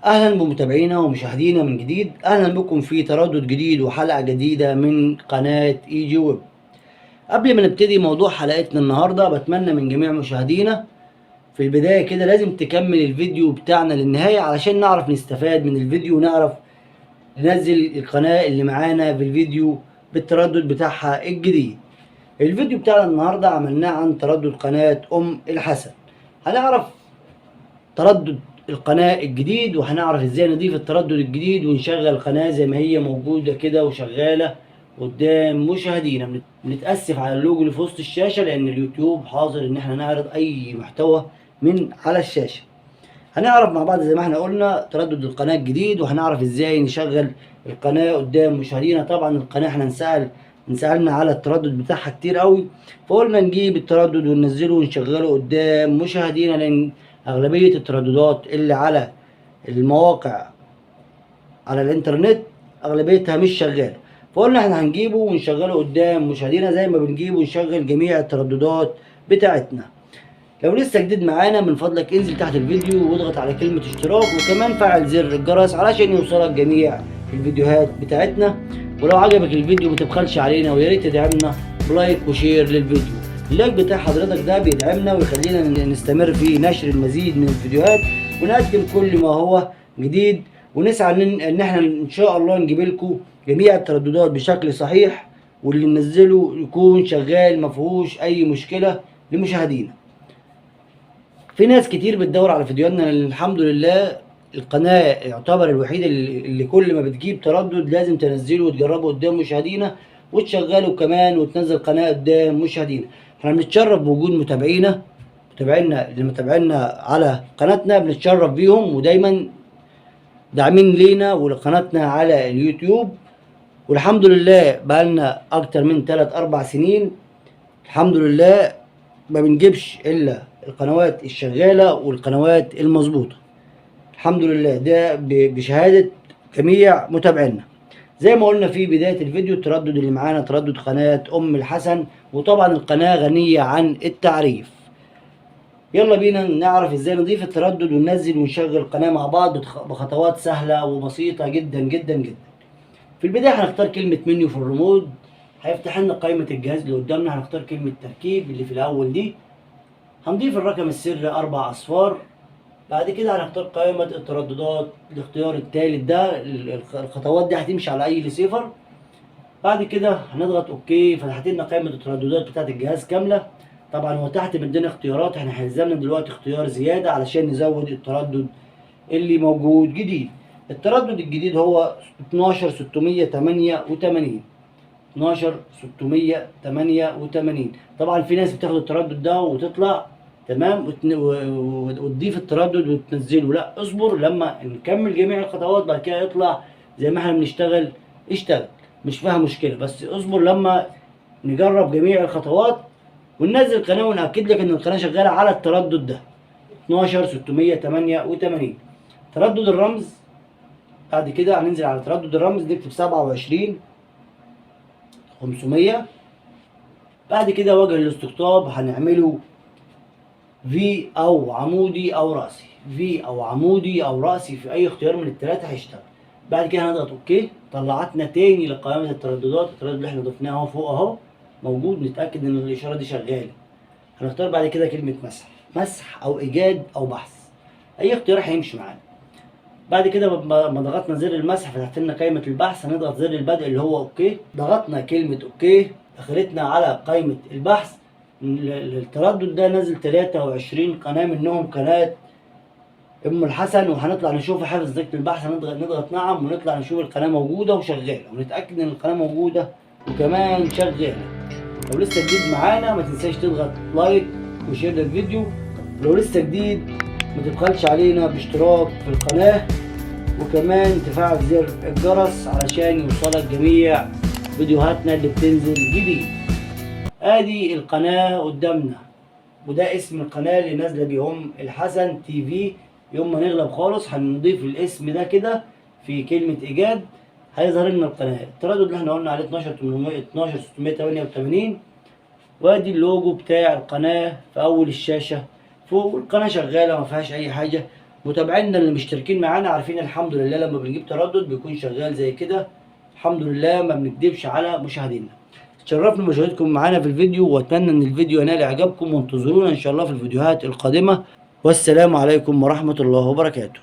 اهلا بمتابعينا ومشاهدينا من جديد. اهلا بكم في تردد جديد وحلقة جديدة من قناة ايجي ويب. قبل ما نبتدي موضوع حلقتنا النهاردة، بتمنى من جميع مشاهدينا في البداية كده لازم تكمل الفيديو بتاعنا للنهاية علشان نعرف نستفاد من الفيديو ونعرف ننزل القناة اللي معانا في الفيديو بالتردد بتاعها الجديد. الفيديو بتاعنا النهاردة عملناه عن تردد قناة الحسن. هنعرف تردد القناة الجديد وهنعرف ازاي نضيف التردد الجديد ونشغل القناة زي ما هي موجودة كده وشغالة قدام مشاهدينا. بنتأسف على اللوجو اللي في وسط الشاشة لأن اليوتيوب حاضر إن احنا نعرض أي محتوى من على الشاشة. هنعرف مع بعض زي ما احنا قلنا تردد القناة الجديد، وهنعرف ازاي نشغل القناة قدام مشاهدينا. طبعا القناة احنا انسألنا على التردد بتاعها كتير قوي، فقلنا نجيب التردد وننزله ونشغله قدام مشاهدينا، لأن أغلبية الترددات اللي على المواقع على الإنترنت أغلبيتها مش شغالة، فقلنا احنا هنجيبه ونشغله قدام مشاهدينا زي ما بنجيب ونشغل جميع الترددات بتاعتنا. لو لسه جديد معانا من فضلك انزل تحت الفيديو واضغط على كلمة اشتراك، وكمان فعل زر الجرس علشان يوصلك جميع الفيديوهات بتاعتنا. ولو عجبك الفيديو متبخلش علينا وياريت تدعمنا بلايك وشير للفيديو. اللايك بتاع حضرتك ده بيدعمنا ويخلينا نستمر في نشر المزيد من الفيديوهات ونقدم كل ما هو جديد، ونسعى ان احنا ان شاء الله نجيب لكم جميع الترددات بشكل صحيح، واللي ننزله يكون شغال مفيهوش اي مشكلة لمشاهدينا. في ناس كتير بتدور على فيديوهاتنا، الحمد لله القناة يعتبر الوحيدة اللي كل ما بتجيب تردد لازم تنزله وتجربه قدام مشاهدينا وتشغله كمان وتنزل قناة قدام مشاهدينا. احنا بنتشرف بوجود متابعينا اللي متابعينا على قناتنا، بنتشرف بيهم ودايما داعمين لينا ولقناتنا على اليوتيوب. والحمد لله بقالنا اكتر من 3-4 سنين الحمد لله ما بنجيبش الا القنوات الشغالة والقنوات المظبوطة، الحمد لله ده بشهادة جميع متابعينا. زي ما قلنا في بداية الفيديو التردد اللي معانا تردد قناة الحسن، وطبعا القناة غنية عن التعريف. يلا بينا نعرف ازاي نضيف التردد وننزل ونشغل القناة مع بعض بخطوات سهلة وبسيطة جدا جدا جدا. في البداية هنختار كلمة منيو في الريموت، هيفتح لنا قائمة الجهاز اللي قدامنا. هنختار كلمة تركيب اللي في الأول دي، هنضيف الرقم السري 4 أصفار. بعد كده هنختار قائمة الترددات، الاختيار التالت ده. الخطوات دي هتمشي على أي ريسيفر. بعد كده هنضغط اوكي، فتحت لنا قائمة الترددات بتاعت الجهاز كاملة. طبعا هو تحت مدينا اختيارات، احنا هيلزمنا دلوقتي اختيار زيادة علشان نزود التردد اللي موجود جديد. التردد الجديد هو 12688. 12688. طبعا في ناس بتاخد التردد ده وتطلع تمام وتضيف التردد وتنزله. لا اصبر لما نكمل جميع الخطوات بعد كده يطلع زي ما احنا بنشتغل. اشتغل مش فيها مشكلة، بس اصبر لما نجرب جميع الخطوات وننزل القناة ونأكد لك ان القناة شغالة على التردد ده 12688. تردد الرمز بعد كده هننزل على تردد الرمز نكتب 27500. بعد كده وجه الاستقطاب هنعمله في او عمودي او رأسي، في او عمودي او رأسي، في اي اختيار من الثلاثة هيشتغل. بعد كده هنضغط اوكي، طلعتنا تاني لقائمة الترددات. التردد اللي احنا ضفناه اهو فوق اهو موجود، نتأكد ان الاشارة دي شغالة. هنختار بعد كده كلمة مسح او ايجاد او بحث، اي اختيار هيمشي معانا. بعد كده ما ضغطنا زر المسح فتحت لنا قائمة البحث، هنضغط زر البدء اللي هو اوكي. ضغطنا كلمة اوكي دخلتنا على قائمة البحث. التردد ده نزل 23 قناة، منهم قناة الحسن، وهنطلع نشوف حافظ ذكر البحث. نضغط نعم ونطلع نشوف القناة موجودة وشغالة ونتأكد ان القناة موجودة وكمان شغالة. لو لسه جديد معانا ما تنساش تضغط لايك وشير للفيديو. لو لسه جديد ما تبخلش علينا باشتراك في القناة، وكمان تفعل زر الجرس علشان يوصلك جميع فيديوهاتنا اللي بتنزل جديد. ادي القناة قدامنا، وده اسم القناة اللي نازلة بيهم الحسن تي في. يوم ما نغلب خالص هنضيف الاسم ده كده في كلمة ايجاد هيظهر لنا القناة. التردد اللي احنا قلنا عليه 12688. وادي اللوجو بتاع القناة في اول الشاشة فوق. القناة شغالة ما فيهاش اي حاجة. متابعينا اللي مشتركين معانا عارفين الحمد لله لما بنجيب تردد بيكون شغال زي كده، الحمد لله ما بنكدبش على مشاهدينا. تشرفنا مشاهدتكم معانا في الفيديو، واتمنى ان الفيديو ينال اعجابكم، وانتظرونا ان شاء الله في الفيديوهات القادمة. والسلام عليكم ورحمة الله وبركاته.